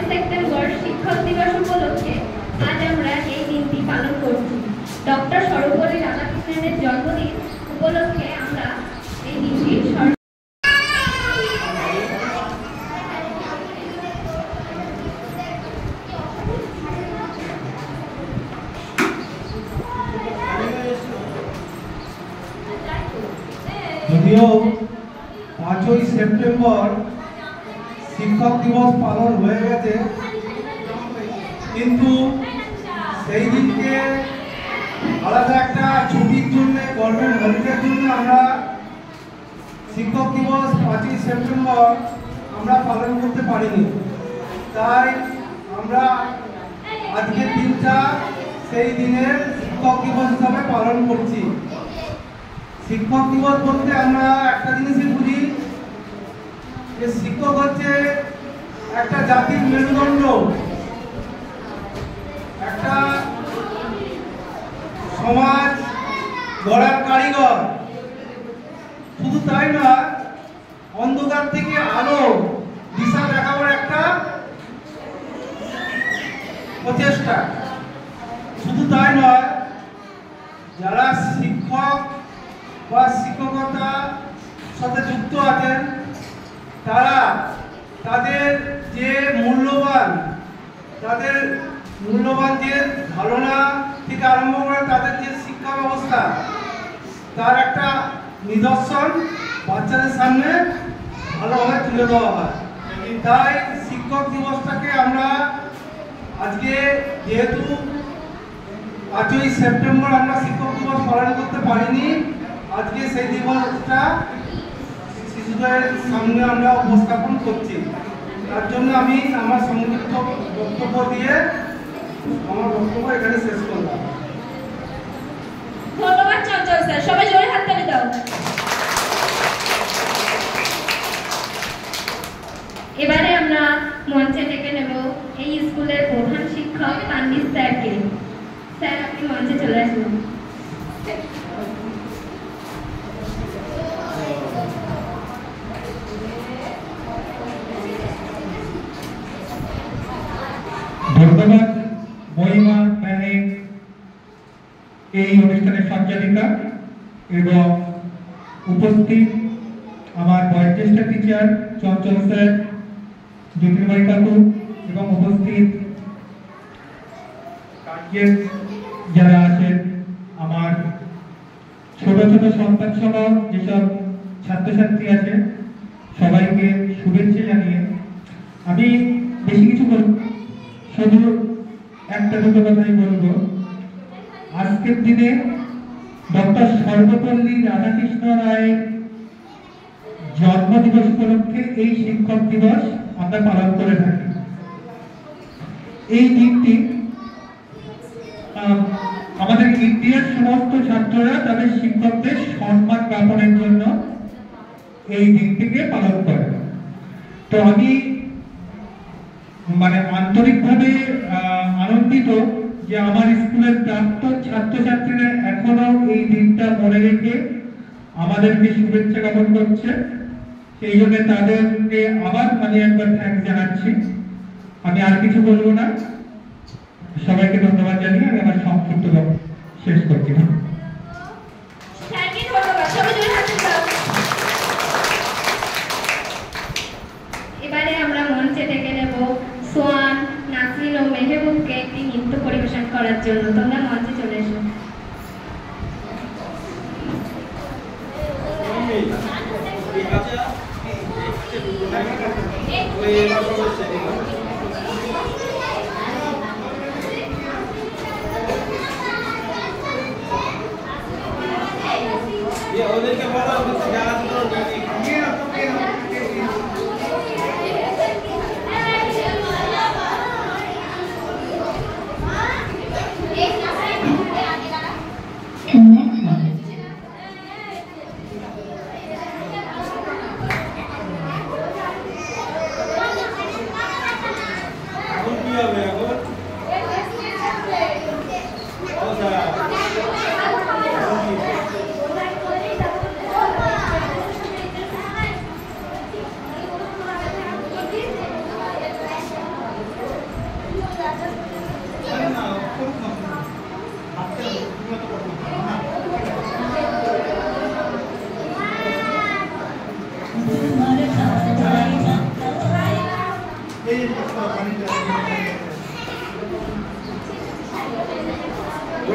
September শিক্ষক দিবস উপলক্ষে আজ আমরা এই দিনটি পালন করছি। ডক্টর সর্বপল্লী রাধাকৃষ্ণনের জন্মদিন উপলক্ষে আমরা এই দিনটি যদিও 5ই সেপ্টেম্বর শিক্ষক দিবস পালন হয়ে গেছে, কিন্তু সেই দিনকে আলাদা একটা ছুটির জন্য, গভর্নমেন্ট হলিডের জন্য আমরা শিক্ষক দিবস 5ই সেপ্টেম্বর আমরা পালন করতে পারিনি। তাই আমরা আজকের দিনটা সেই দিনের শিক্ষক দিবস হিসাবে পালন করছি। শিক্ষক দিবস বলতে আমরা একটা জিনিসই বুঝি যে শিক্ষক হচ্ছে একটা জাতির মেরুদণ্ড, একটা সমাজ গড়ার কারিগর। শুধু তাই না, অন্ধকার থেকে আলো দিশা দেখাবার একটা প্রচেষ্টা। শুধু তাই নয়, যারা শিক্ষক বা শিক্ষকতার সাথে যুক্ত আছেন তারা তাদের যে মূল্যবান যে ধারণা থেকে আরম্ভ করে তাদের যে শিক্ষা ব্যবস্থা, তার একটা নিদর্শন বাচ্চাদের সামনে ভালোভাবে তুলে দেওয়া হয়। তাই শিক্ষক দিবসটাকে আমরা আজকে, যেহেতু 5ই সেপ্টেম্বর আমরা শিক্ষক দিবস পালন করতে পারিনি, আজকে সেই দিবসটা শিশুদের সামনে আমরা উপস্থাপন করছি। তার জন্য আমি আমার সংক্ষিপ্ত বক্তব্য দিয়ে আমার বক্তব্য এখানে শেষ করলাম। ধন্যবাদ চঞ্চল স্যার, সবাই জোরে হাততালি দাও। এবারে আমরা মঞ্চে ডেকে নেব এই স্কুলের প্রধান শিক্ষক তানভীর স্যারকে। স্যার, আপনি মঞ্চে চলে আসুন। ধন্যবাদ মহিমা ম্যানিক, এই অনুষ্ঠানের সঞ্চালিকা, এবং উপস্থিত আমার বয়োজ্যেষ্ঠ টিচার চঞ্চল স্যার, জ্যোতির্ময় কাকু, এবং উপস্থিত গার্জিয়ান যারা আছেন, আমার ছোট ছোট সন্তান সহ যেসব ছাত্রছাত্রী আছে, সবাইকে শুভেচ্ছা জানিয়ে আমি বেশি কিছু বলব, শুধু একটা দুটো কথাই বলবো। আজকের দিনে ডক্টর সর্বপল্লী রাধাকৃষ্ণ রায়ের জন্মদিবস উপলক্ষে এই শিক্ষক দিবস আমরা পালন করে থাকি। এই দিনটি আমাদের ইন্ডিয়ার সমস্ত ছাত্ররা তাদের শিক্ষকদের সম্মান জ্ঞাপনের জন্য এই দিনটিকে পালন করে। তো আমি আন্তরিকভাবে আনন্দিত যে আমার স্কুলের প্রাক্তন ছাত্রছাত্রীরা এখনো এই দিনটা মনে রেখে আমাদেরকে শুভেচ্ছা জ্ঞাপন করছে। সেই জন্য তাদেরকে আবার একবার থ্যাঙ্কস জানাচ্ছি। আমি আর কিছু বলবো না, সবাইকে ধন্যবাদ জানিয়ে আমি আমার সংক্ষিপ্ত শেষ করছি। এবারে আমরা মঞ্চে ডেকে নেব সোয়ান, নাসরিন ও মেহবুবকে একটি নৃত্য পরিবেশন করার জন্য। তোমরা মঞ্চে চলে এসো। ওদেরকে বলা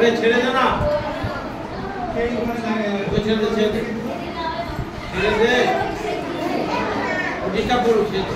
ওরে ছেড়ে দে না, ওই ছেড়ে দে, ছেড়ে দে, ছেড়ে দে, ডিস্টার্ব করুক, ছেড়ে দে।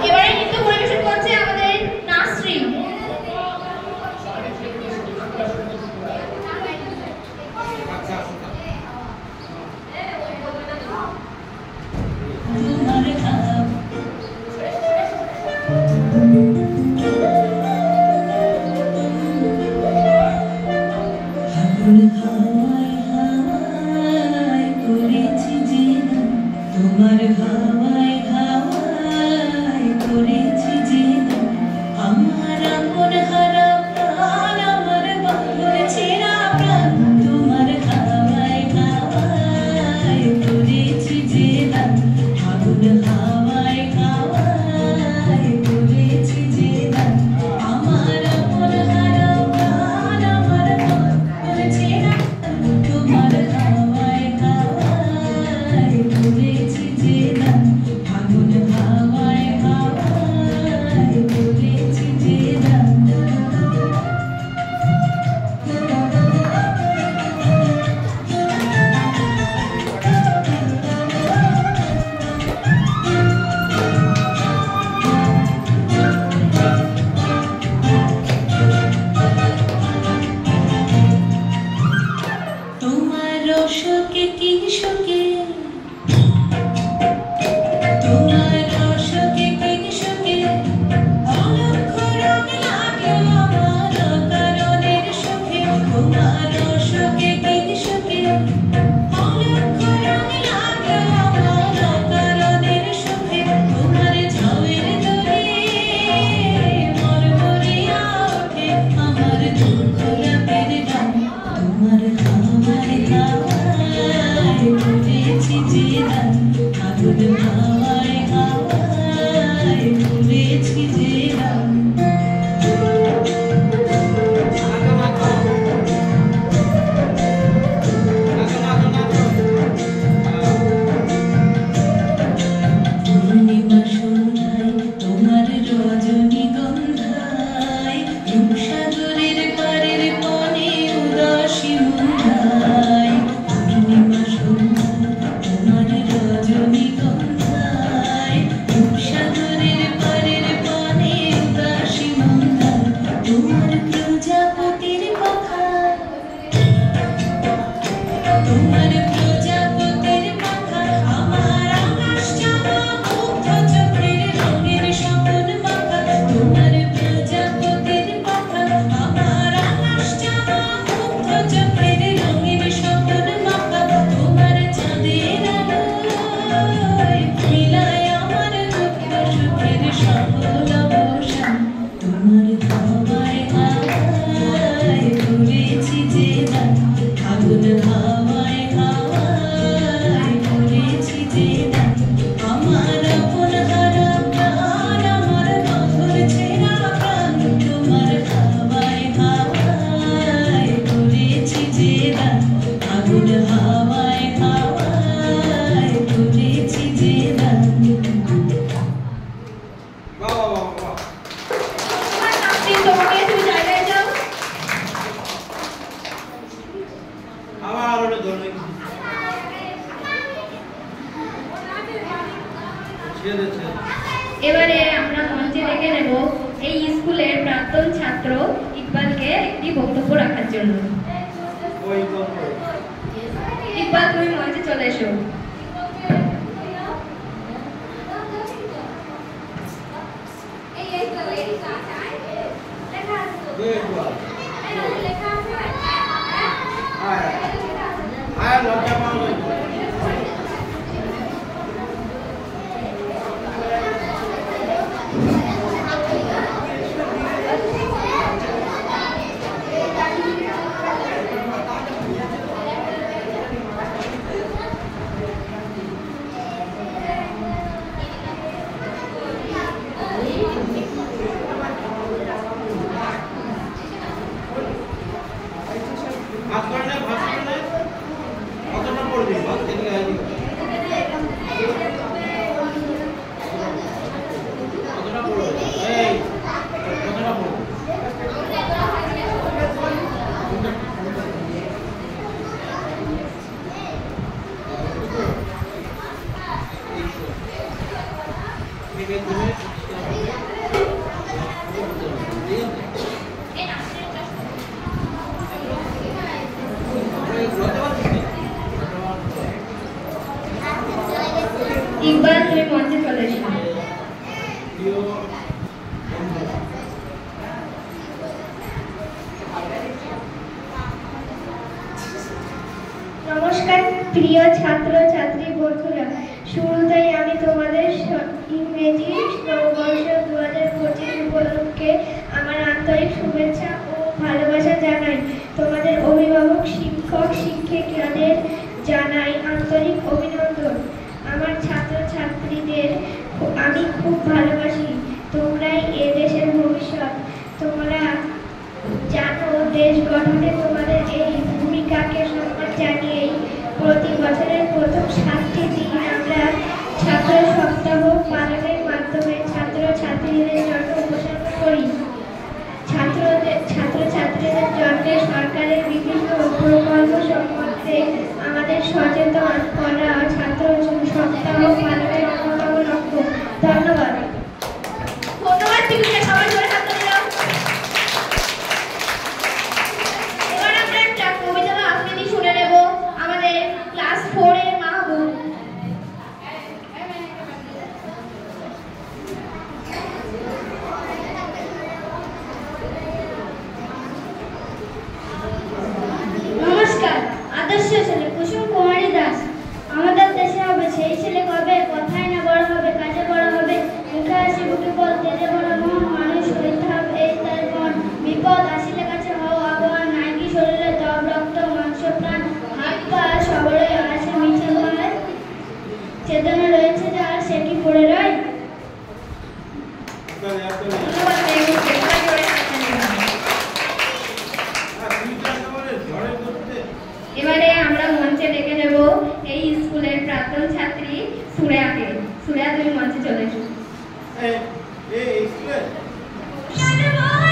এবারে নৃত্য পরিবেশন করছে আমাদের নাসরিন। তোমার হাওয়ায় হাওয়ায় করেছি জীবন, আমার আপন হারা প্রাণ, আমার বাঁধন ছেঁড়া প্রাণ, তোমার হাওয়ায় হাওয়ায় করেছি জীবন, আগুন হাওয়ায় হাওয়ায় করেছি জীবন, আমার আপন হারা প্রাণ, আমার বাঁধন ছেঁড়া তোমার হাওয়ায় হাওয়ায় করেছি জীবন, আগুন হাওয়ায় হাওয়ায় করেছি জীবন। তোমার রসকে কি শোকে, তোমার রসকে কি শোকে, অলক্ষ রং লাগে আমার কারণের সুখে, তোমার রসকে কি শোকে, অলক্ষ রং লাগে আমার কারণের সুখে, তোমার ঝাউয়ের দরে মরমরিয়া ওঠে আমার দুঃখ রাতের গান, তোমার হাওয়ায় হাওয়ায় করেছি জীবন, আগুন হাওয়ায় হাওয়ায় করেছি জীবন। পূর্ণিমা সন্ধ্যায় তোমার রজনীগন্ধায়, রূপসাগরের পারের বনে উদাসী মুন্ধায়, পূর্ণিমা সন্ধ্যায় তোমার রজনীগন্ধায়, রূপসাগরের পারের বনে উদাসী মুন্ধায়, তোমার প্রজাপতির পাখা, তোমার প্রজাপতির পাখা, আমার আকাশ চাওয়া মুগ্ধ চোখের রঙের স্বপন মাখা, তোমার প্রজাপতির পাখা, আমার আকাশ চাওয়া মুগ্ধ চোখের রঙের স্বপন মাখা, তোমার চাঁদের আলোয় মিলায় আমার দুঃখ সুখের সকল অবসান, তোমার হাওয়ায় হাওয়ায় করেছি জীবন, আগুন হাওয়ায় হাওয়ায় করেছি জীবন, আমার আপন হারা প্রাণ, আমার বাঁধন ছেঁড়া প্রাণ, তোমার হাওয়ায় হাওয়ায় করেছি জীবন, আগুন হাওয়ায় হাওয়ায় করেছি জীবন। বাহ বাহ বাহ, নাসরিন, তোমাকে তুমি জায়গায় যাও। আবার ওটা ধরে ছেড়ে দে, ছেড়ে দে। এবারে আমরা মঞ্চে ডেকে নেব এই স্কুলের প্রাক্তন ছাত্র ইকবালকে একটি বক্তব্য রাখার জন্য। ওই গল্প ইকবাল, তুমি মঞ্চে চলে এসো। আয় লজ্জা পাওয়া প্রিয় ছাত্র ছাত্রী বন্ধুরা, শুরুতেই আমি তোমাদের ইংরেজি নববর্ষ 2025 উপলক্ষে আমার আন্তরিক শুভেচ্ছা ও ভালোবাসা জানাই। তোমাদের অভিভাবক, শিক্ষক, শিক্ষিকাদের জানাই আন্তরিক অভিনন্দন। আমার ছাত্র ছাত্রীদের আমি খুব ভালোবাসি। তোমরাই এ দেশের ভবিষ্যৎ। তোমরা জানো, দেশ গঠনে তোমাদের এই ভূমিকাকে সম্মান জানিয়েই প্রতি বছরের প্রথম 7টি দিন আমরা ছাত্র সপ্তাহ পালনের মাধ্যমে ছাত্র ছাত্রীদের জন্য উৎসর্গ করি। ছাত্রছাত্রীদের জন্য সরকারের বিভিন্ন প্রকল্প সম্বন্ধে আমাদের সচেতন করা ছাত্র সপ্তাহ পালনের অন্যতম লক্ষ্য। ধন্যবাদ। ধন্যবাদ টিভিকে সবাই ধরে হাত দিলাম। এবার আমরা একটা কবিতা বা আবৃত্তি শুনে নেব আমাদের ক্লাস 4 এর মাহবুব। নমস্কার। আদর্শ ছেলে কুসুম কুমারী দাস। আমাদের দেশে হবে সেই ছেলে কবে, কথায় না বড় হবে, কাজে বড় হবে, মুখে হাসি বুকে বল, তেজে বড় মন, মানুষ হইতে হবে এই তার মন। বিপদ আসিলে কাছে হও আবহাওয়া, নাই কি শরীরে তব রক্ত মাংস প্রাণ, হাত পা সবরে আছে মিছে ভয়, চেতনা রয়েছে যার সে কি পড়ে রয়। এবারে আমরা মঞ্চে ডেকে নেব এই স্কুলের প্রাক্তন ছাত্রী সুরেয়াকে। সুরেয়া, তুমি মঞ্চে চলে এসো। Gaandarpur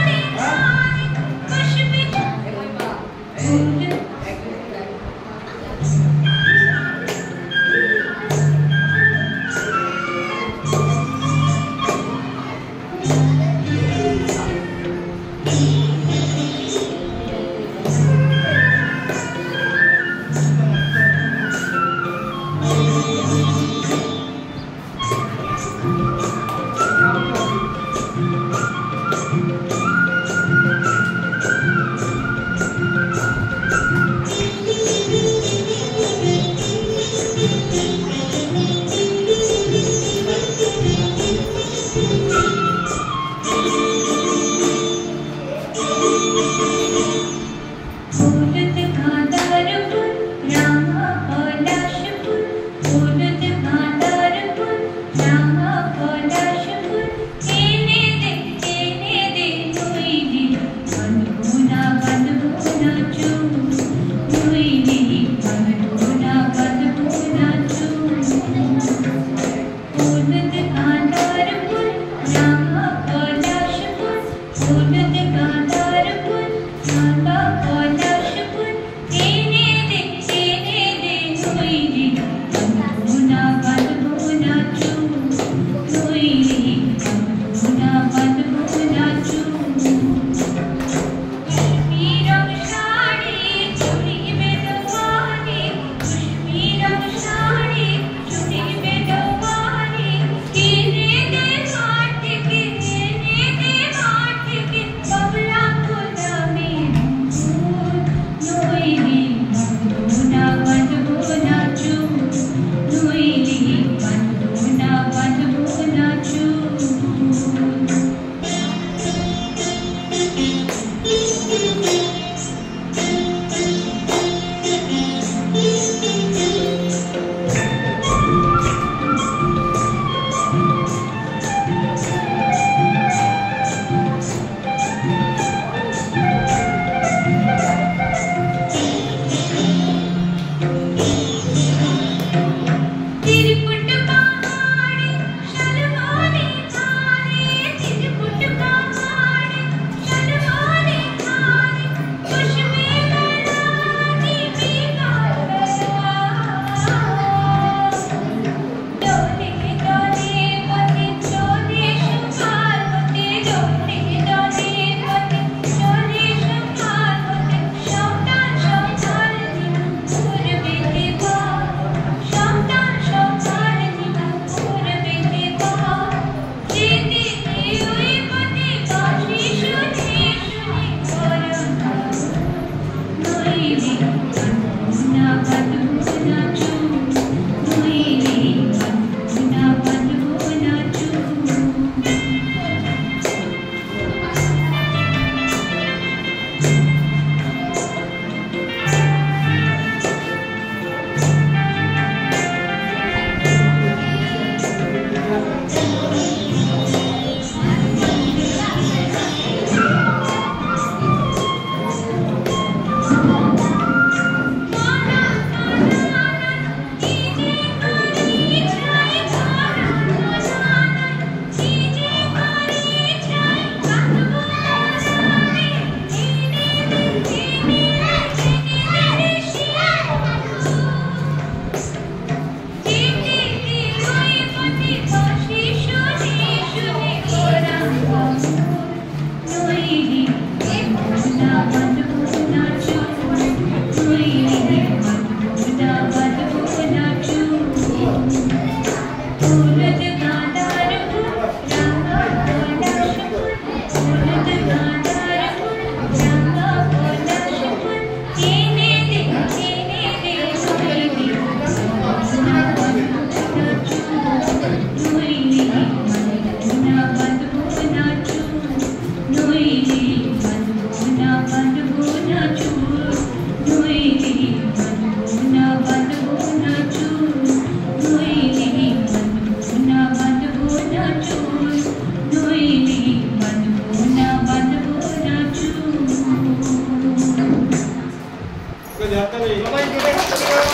হবে সবাই মিলে হাততালি দাও।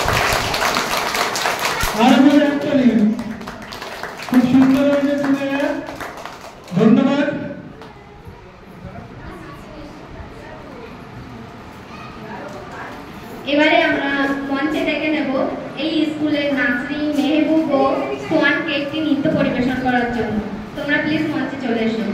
আরো জোরে হাততালি। খুব সুন্দর হয়েছে ছেলেরা, ধন্যবাদ। এবারে আমরা মঞ্চে ডেকে নেব এই স্কুলের নাসরিন, মেহবুব ও সোয়ানকে একটি নৃত্য পরিবেশন করার জন্য। তোমরা প্লিজ মঞ্চে চলে এসো।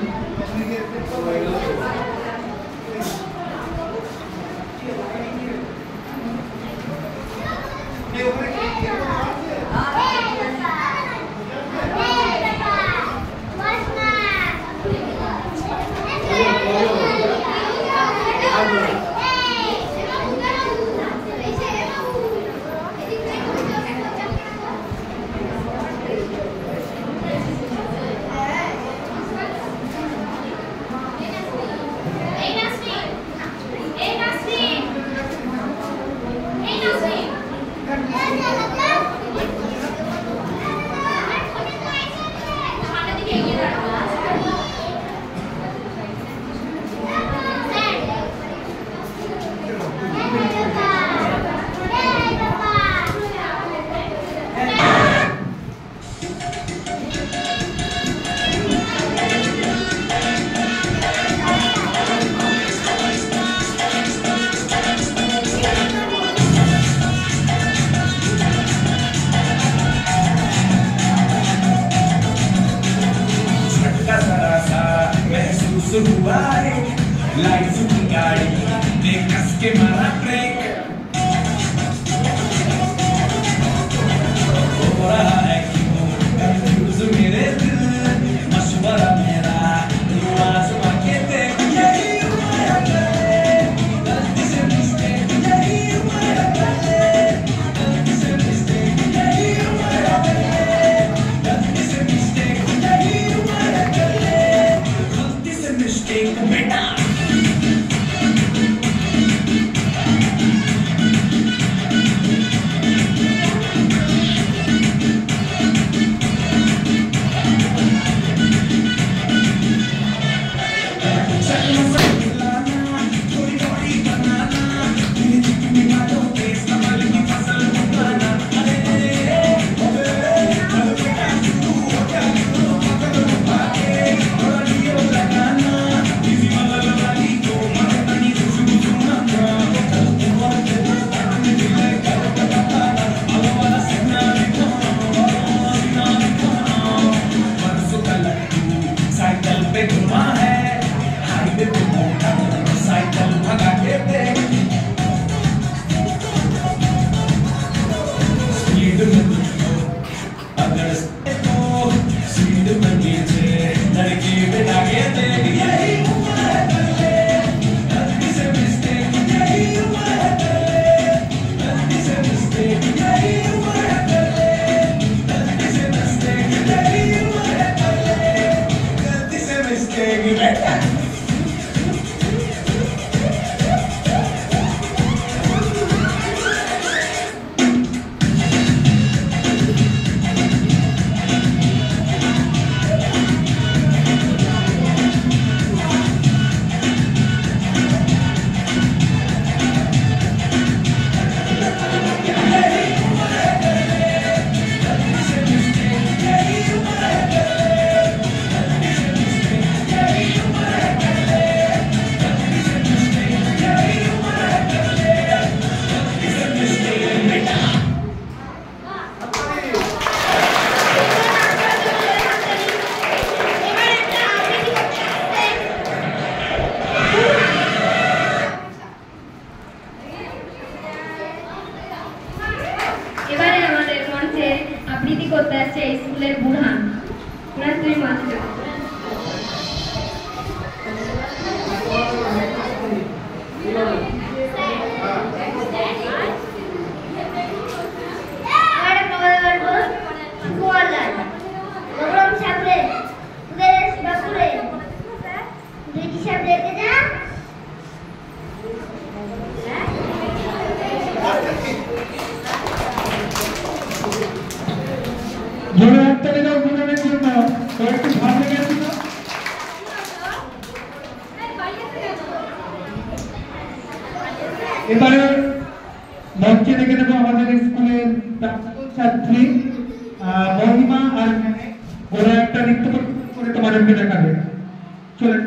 हुआ है लाइफ की गाड़ी ने कस के मारा ब्रेक हो रहा है क्यों कंफ्यूज मेरे दिल मशवरा मेरा तू आसमां के देख यही हुआ है गलती से मिस्टेक यही हुआ है गलती से मिस्टेक यही हुआ है गलती से मिस्टेक यही हुआ है गलती से मिस्टेक बेटा এবারে আমাদের মঞ্চে আবৃত্তি করতে আসছে এই স্কুলের বুড়হান। বুড়হান তুই মঞ্চে যাও। আমার বাবার গল্প সুকুমারলাল গরম সামনে তোদের বাপুরে দুইটি সামনে রেখে যা জোরে হাততালি দাও বুড়ানের জন্য। তো একটু ভালো লেগেছিল। এবারে মঞ্চে ডেকে নেব আমাদের স্কুলের প্রাক্তন ছাত্রী মহিমা আর ওরা একটা নৃত্য করে তোমাদেরকে দেখাবে। চলে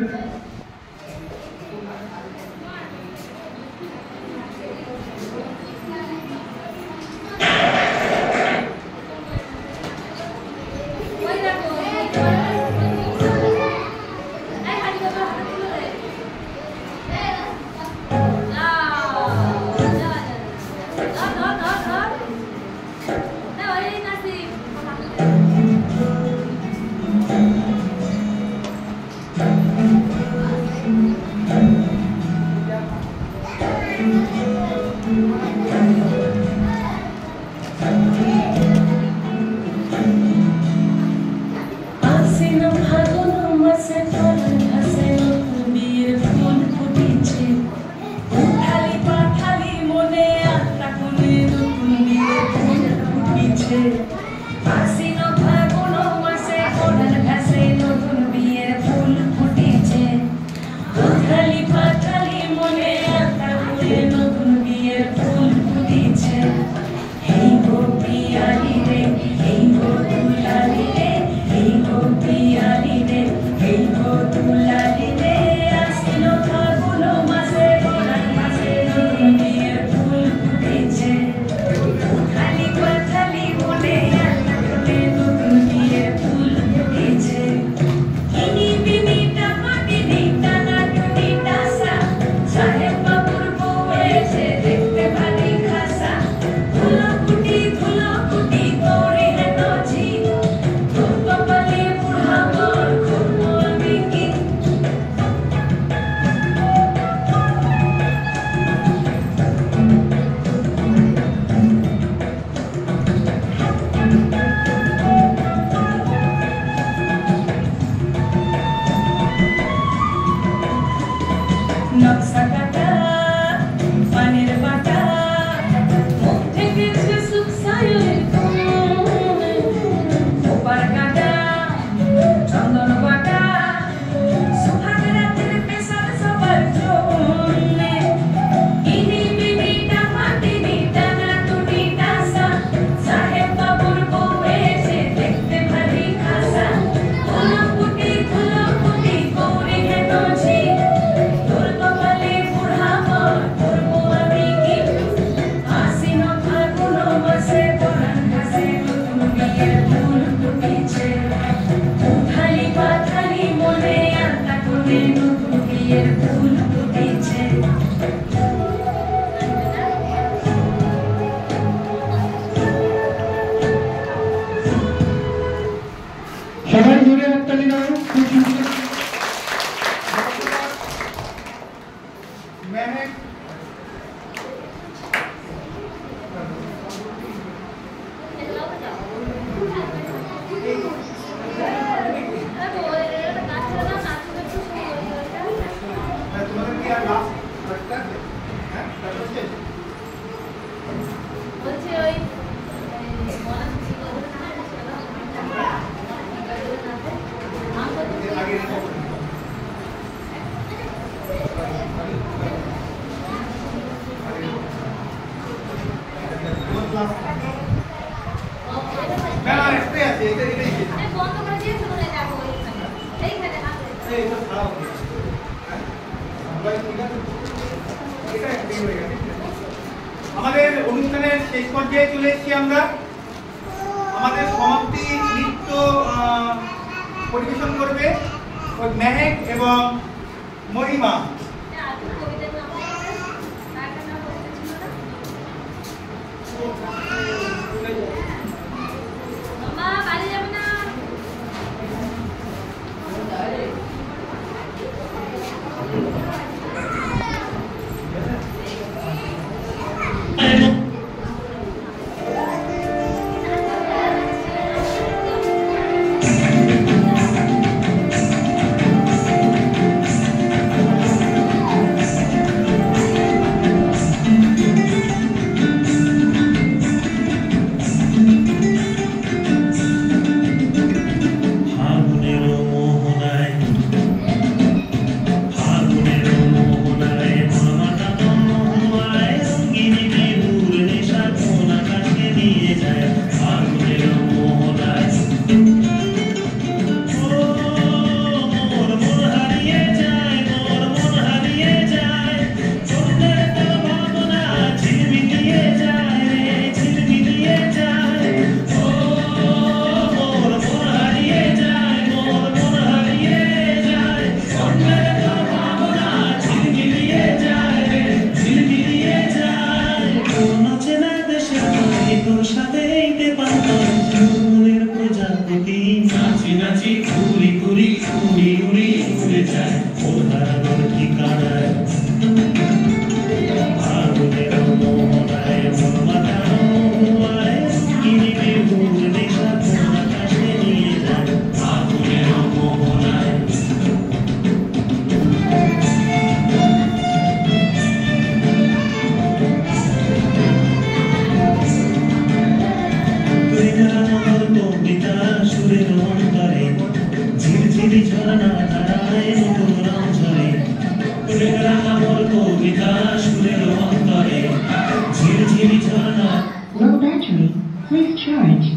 সবাই জোরে হাততালি দাও। খুব সুন্দর মেহেক তোমাদের কি আর লাস্ট একটা হ্যাঁ তারপর শেষ বলছি ওই আগে না না এটাই আছে এটাই বন্ধ করে দিয়ে চলে যাবো এইখানে এই তো খারাপ আমাদের অনুষ্ঠানের শেষ পর্যায়ে চলে এসেছি আমরা। আমাদের সমাপ্তি নৃত্য পরিবেশন করবে ওই মেহেক এবং মহিমা। বাড়ি যাবে না Thank Low battery, please charge.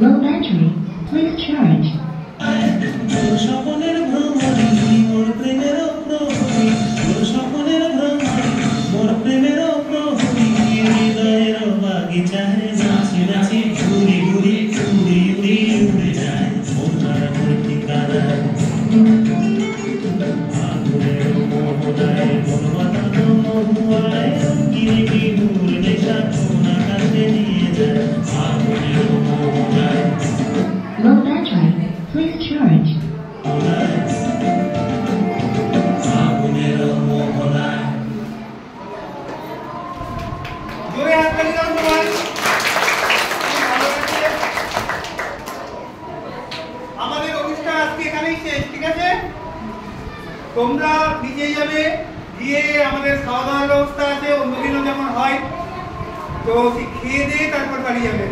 Low battery, please charge. Low battery, please charge. জোরে হাততালি দাও সবাই। আমাদের অনুষ্ঠান আজকে এখানেই শেষ, ঠিক আছে? তোমরা নিজেই যাবে, গিয়ে আমাদের খাওয়া দাওয়ার ব্যবস্থা আছে অন্য দিনও যেমন হয়, তো খেয়ে দিয়ে তারপর বাড়ি যাবে।